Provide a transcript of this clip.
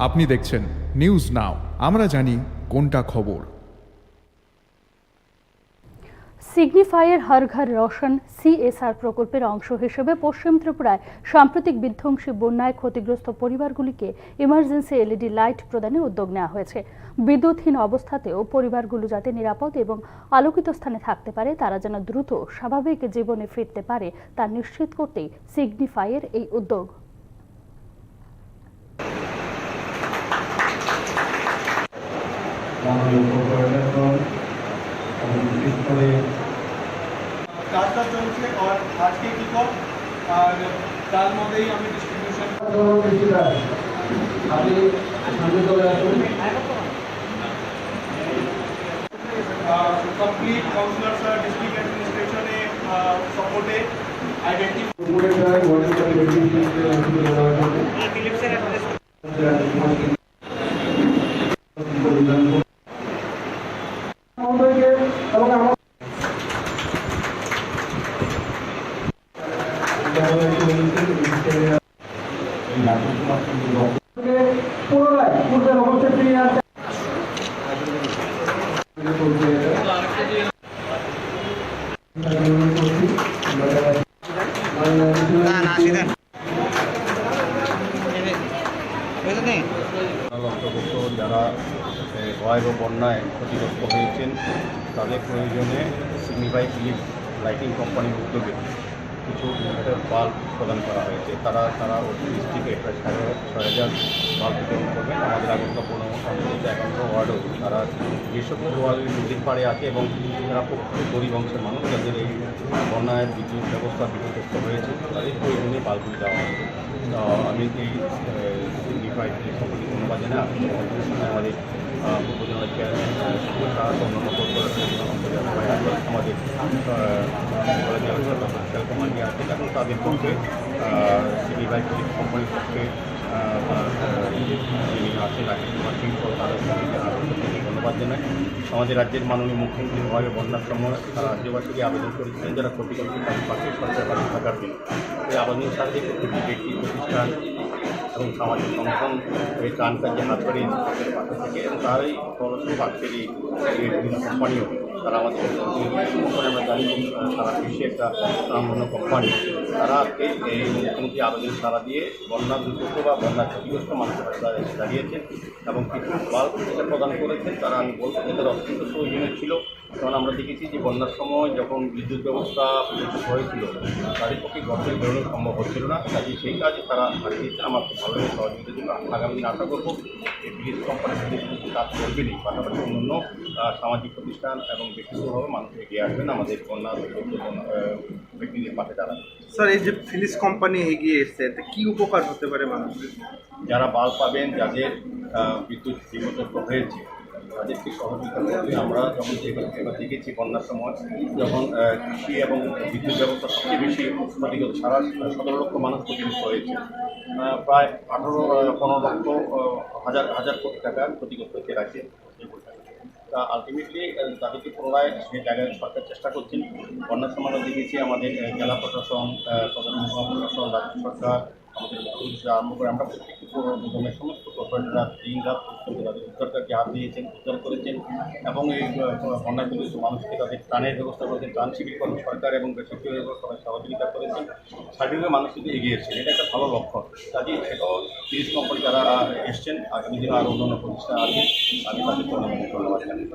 আপনি দেখছেন news now, আমরা জানি কোনটা খবর। সিগনিফাইয়ের হর ঘর রোশন CSR প্রকল্পের অংশ হিসেবে পশ্চিম ত্রিপুরায় সাম্প্রতিক বিধ্বংসী বন্যায় ক্ষতিগ্রস্ত পরিবারগুলিকে ইমার্জেন্সি LED লাইট প্রদানে উদ্যোগ নেওয়া হয়েছে। বিদ্যুৎহীন অবস্থাতেও পরিবারগুলো যাতে নিরাপদ এবং আলোকিত স্থানে থাকতে পারে, তারা যেন দ্রুত স্বাভাবিক জীবনে ফিরতে পারে তা নিশ্চিত করতেই সিগনিফাইয়ের এই উদ্যোগ। কাজটা চলছে আর আজকে কিক অফ, আর তার মধ্যেই আমি ডিস্ট্রিবিউশন কমপ্লিট কাউন্সিলর্স আর ডিস্ট্রিক্ট অ্যাডমিনিস্ট্রেশনে সাপোর্টে অন্তর্ভুক্ত যারা ভয়াবহ বন্যায় ক্ষতিগ্রস্ত হয়েছেন তাদের প্রয়োজনে সিগনিফাই ফিলিপস লাইটিং কোম্পানির উদ্যোগে কিছু ইনভার্টার বাল্ব প্রদান করা হয়েছে। তারা ডিস্ট্রিক্টে প্রায় 6,500 বাল্ব বিতরণ করবেন। আমাদের আগরতলা 11 ওয়ার্ডেও তারা যেসব ওয়ার্ডের নদীর পাড়ে আছে এবং যারা প্রকৃত গরিব অংশের মানুষ যাদের এই বন্যায় বিদ্যুৎ ব্যবস্থা বিপর্যস্ত হয়েছে তাদের প্রয়োজনে বাল্বগুলি দেওয়া হয়েছে। আমি এই সিগনিফাই সম্পর্কে ধন্যবাদ জানাই। আমাদের উপজেলার চেয়ারম্যান অন্যান্য আমাদের সোশ্যাল কমান্ডে আছে, এখন তাদের পক্ষে সিগনিফাই কোম্পানির পক্ষে যিনি আছেন রাকেশ কুমার সিং তাদের ধন্যবাদ জানাই। আমাদের রাজ্যের মাননীয় মুখ্যমন্ত্রী ভাবে বন্যার সময় তারা রাজ্যবাসীকে আবেদন করেছিলেন যারা ক্ষতিগ্রস্ত তাদের পাশে সরকার বাড়ি থাকার জন্য। এই আবেদন সাহায্যে প্রতিটি ব্যক্তি প্রতিষ্ঠান এবং সামাজিক সংগঠন এই ত্রাণ কার্যে হাত বাড়িয়ে পাশে থেকে এবং তার এই ফলস্বরূপ আজকের এই বিভিন্ন কোম্পানিও তারা আমাদের আমরা জানি সারা বিশ্বে একটা স্বনামধন্য কোম্পানি, তারা আজকে এই মুখ্যমন্ত্রী আবেদন সাড়া দিয়ে বন্যা দুর্গত বা বন্যা ক্ষতিগ্রস্ত মানুষের পাশে দাঁড়িয়েছেন এবং কিছু বাল্ব প্রদান করেছেন। তারা আমি বলবো যে তারা অত্যন্ত প্রয়োজনীয় ছিল, কারণ আমরা দেখেছি যে বন্যার সময় যখন বিদ্যুৎ ব্যবস্থা বিকশিত হয়েছিল তাদের পক্ষে ঘরে বেরোনো সম্ভব হচ্ছিল না, কাজে সেই কাজে তারা হারিয়ে দিয়েছেন। আমার খুব ভালো লাগে সহযোগিতার জন্য আগামী দিন আশা করবো এই ফিলিপস কোম্পানির কাজ করবেনই, পাশাপাশি অন্যান্য সামাজিক প্রতিষ্ঠান এবং ব্যক্তিগতভাবে মানুষ এগিয়ে আসবেন আমাদের বন্যা ব্যক্তিদের পাশে দাঁড়ান। স্যার, এই যে ফিলিপস কোম্পানি এগিয়ে এসছে এতে কী উপকার হতে পারে মানুষের? যারা বাল্ব পাবেন, যাদের বিদ্যুৎ বিপর্যস্ত হয়েছে তাদেরকে সহযোগিতা করতে আমরা যখন দেখেছি বন্যার সময় যখন কৃষি এবং বিদ্যুৎ ব্যবস্থা সবচেয়ে বেশি ক্ষতিগ্রস্ত, সারা 17 লক্ষ মানুষ ক্ষতিগ্রস্ত হয়েছে, প্রায় 15 লক্ষ হাজার কোটি টাকা ক্ষতিগ্রস্ত হতে রাখছে। তা আলটিমেটলি তাদেরকে পুনরায় সে জায়গায় সরকার চেষ্টা করছেন। বন্যার সময় আমরা দেখেছি আমাদের জেলা প্রশাসন, প্রধান প্রশাসন, রাজ্য সরকার, আমাদের মুখ্যমন্ত্রী আরম্ভ করে আমরা প্রত্যেকটি নিগমের সমস্ত কর্পোরেটররা দিন রাত পর্যন্ত তাদের উদ্ধারকারকে হাত দিয়েছেন, উদ্ধার করেছেন এবং এই বন্যায় পীড়িত মানুষকে তাদের ত্রাণের ব্যবস্থা করেছেন। ত্রাণ শিবির করেন সরকার এবং বেসরকারি সবাই সহযোগিতা করেছেন, সার্বিকভাবে মানুষ কিন্তু এগিয়ে এসেছেন। এটা একটা ভালো লক্ষণ। কাজে সেটাও ফিলিপস কোম্পানি যারা এসছেন, আগামী দিনে আরও অন্যান্য প্রতিষ্ঠান আছে, আমি তাদের ধন্যবাদ জানাই।